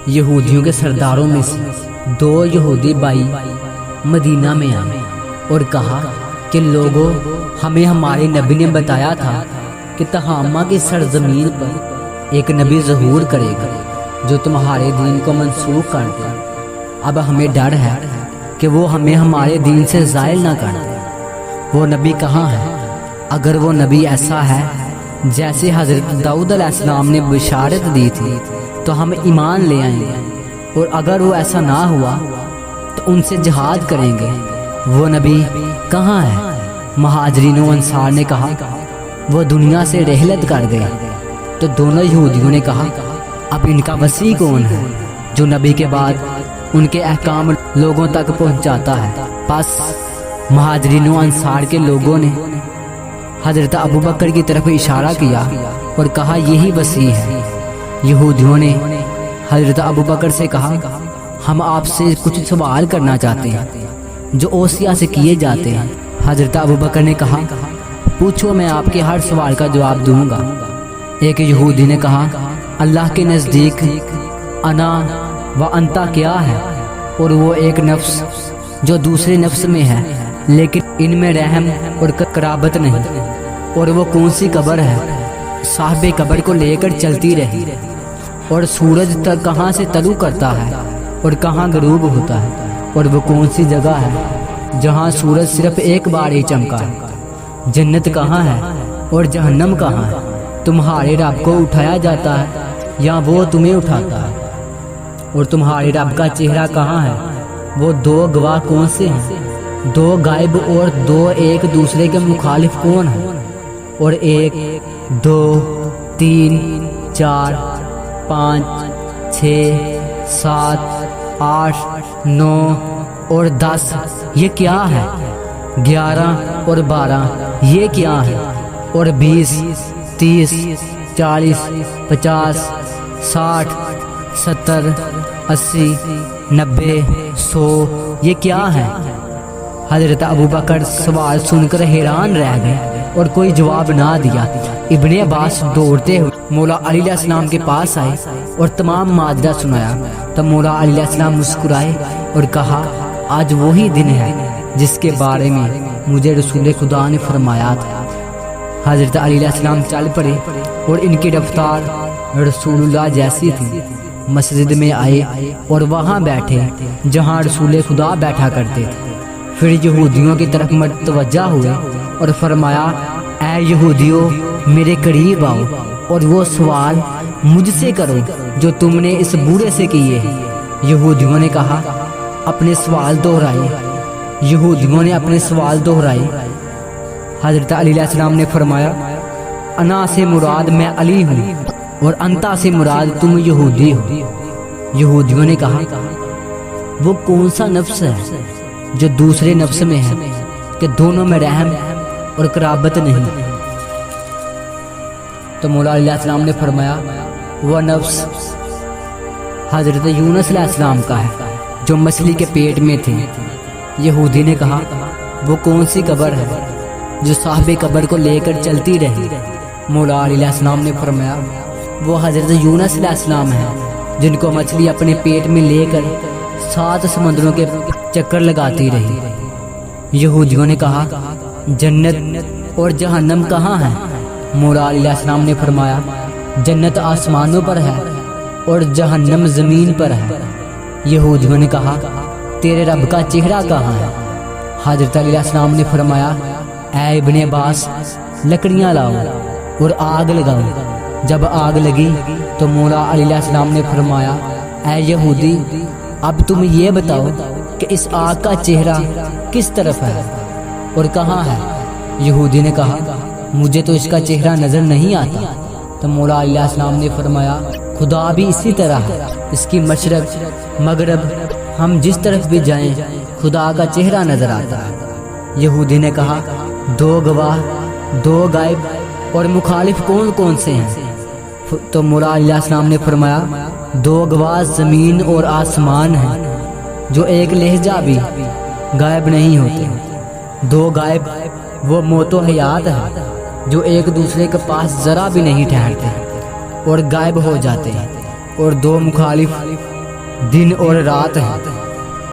یہودیوں کے سرداروں میں سے 2 یہودی بھائی مدینہ میں آئے اور کہا کہ لوگوں، ہمیں ہمارے نبی نے بتایا تھا کہ تہامہ کی سرزمین پر ایک نبی ظہور کرے گا جو تمہارے دین کو منسوخ کر دے۔ اب ہمیں ڈر ہے کہ وہ ہمیں ہمارے دین سے زائل نہ کر دے۔ وہ نبی کہاں ہے؟ اگر وہ نبی ایسا ہے جیسے حضرت داؤد علیہ السلام نے بشارت دی تھی تو ہم ایمان لے آئیں گے، اور اگر وہ ایسا نہ ہوا تو ان سے جہاد کریں گے۔ وہ نبی کہاں ہے؟ مہاجرین و انصار نے کہا وہ دنیا سے رحلت کر گیا۔ تو دونوں یہودیوں نے کہا اب ان کا وسیع کون ہے جو نبی کے بعد ان کے احکام لوگوں تک پہنچاتا ہے؟ پس مہاجرین و انصار کے لوگوں نے حضرت ابوبکر کی طرف اشارہ کیا اور کہا یہی وسیع ہے۔ یہودیوں نے حضرت ابوبکر سے کہا ہم آپ سے کچھ سوال کرنا چاہتے ہیں جو اوسیہ سے کیے جاتے ہیں۔ حضرت ابوبکر نے کہا پوچھو، میں آپ کے ہر سوال کا جواب دوں گا۔ ایک یہودی نے کہا اللہ کے نزدیک انا و انتا کیا ہے؟ اور وہ ایک نفس جو دوسرے نفس میں ہے لیکن ان میں رحم اور قرابت نہیں۔ اور وہ کون سی قبر ہے؟ صاحب قبر کو لے کر چلتی رہی۔ اور سورج تک کہاں سے طلوع کرتا ہے اور کہاں غروب ہوتا ہے؟ اور وہ کون سی جگہ ہے جہاں سورج صرف ایک بار ہی چمکا ہے؟ جنت کہاں ہے اور جہنم کہاں ہے؟ تمہارے رب کو اٹھایا جاتا ہے یا وہ تمہیں اٹھاتا ہے؟ اور تمہارے رب کا چہرہ کہاں ہے؟ وہ 2 گواہ کون سے ہیں؟ 2 غائب اور 2 ایک دوسرے کے مخالف کون ہیں؟ اور 1 2 3 4 5 6 7 8 9 اور 10 یہ کیا ہے؟ 11 اور 12 یہ کیا ہے؟ اور 20 30 40 50 60 70 80 90 100 یہ کیا ہے؟ حضرت ابوبکر سوال سن کر حیران رہ گئے اور کوئی جواب نہ دیا۔ ابن عباس دوڑتے ہوئے مولا علی علیہ السلام کے پاس آئے اور تمام ماجرا سنایا۔ تب مولا علی علیہ السلام مسکرائے اور کہا آج وہی دن ہے جس کے بارے میں مجھے رسول خدا نے فرمایا تھا۔ حضرت علی علیہ السلام چل پڑے اور ان کی رفتار رسول اللہ جیسی تھی۔ مسجد میں آئے اور وہاں بیٹھے جہاں رسول خدا بیٹھا کرتے تھے۔ پھر یہودیوں کی طرف متوجہ ہوئے اور فرمایا اے یہودیوں میرے قریب آؤ اور وہ سوال مجھ سے کرو جو تم نے اس بوڑھے سے کیے۔ یہودیوں نے کہا اپنے سوال دہرائے۔ یہودیوں نے اپنے سوال دہرائے۔ حضرت علی علیہ السلام نے فرمایا انا سے مراد میں علی ہوں اور انتا سے مراد تم یہودی ہو۔ یہودیوں نے کہا وہ کون سا نفس ہے جو دوسرے نفس میں ہے کہ دونوں میں رحم اور قرابت نہیں؟ تو مولا علیہ السلام نے فرمایا وہ نفس حضرت یونس علیہ السلام کا ہے جو مچھلی کے پیٹ میں تھے۔ یہودی نے کہا وہ کون سی قبر ہے جو صاحب قبر کو لے کر چلتی رہی؟ مولا علیہ السلام نے فرمایا وہ حضرت یونس علیہ السلام ہے جن کو مچھلی اپنے پیٹ میں لے کر 7 سمندروں کے چکر لگاتی رہی۔ یہودیوں نے کہا جنت اور جہنم کہاں ہے؟ مولا علیہ السلام نے فرمایا جنت آسمانوں پر ہے اور جہنم زمین پر ہے۔ یہودیوں نے کہا تیرے رب کا چہرہ کہاں ہے؟ حضرت علیہ السلام نے فرمایا اے ابن عباس لکڑیاں لاؤ اور آگ لگاؤ۔ جب آگ لگی تو مولا علیہ السلام نے فرمایا اے یہودی اب تم یہ بتاؤ کہ اس آگ کا چہرہ کس طرف ہے اور کہاں ہے؟ یہودی نے کہا مجھے تو اس کا چہرہ نظر نہیں آتا۔ تو مولا علیہ السلام نے فرمایا خدا بھی اسی طرح ہے، اس کی مشرق مغرب ہم جس طرف بھی جائیں خدا کا چہرہ نظر آتا ہے۔ یہودی نے کہا 2 گواہ 2 غائب اور مخالف کون کون سے ہیں؟ تو مولا علیہ السلام نے فرمایا 2 گواہ زمین اور آسمان ہیں جو ایک لہجہ بھی غائب نہیں ہوتے۔ 2 غائب وہ موت و حیات ہے جو ایک دوسرے کے پاس ذرا بھی نہیں ٹھہرتے اور غائب ہو جاتے ہیں۔ اور 2 مخالف دن اور رات ہے،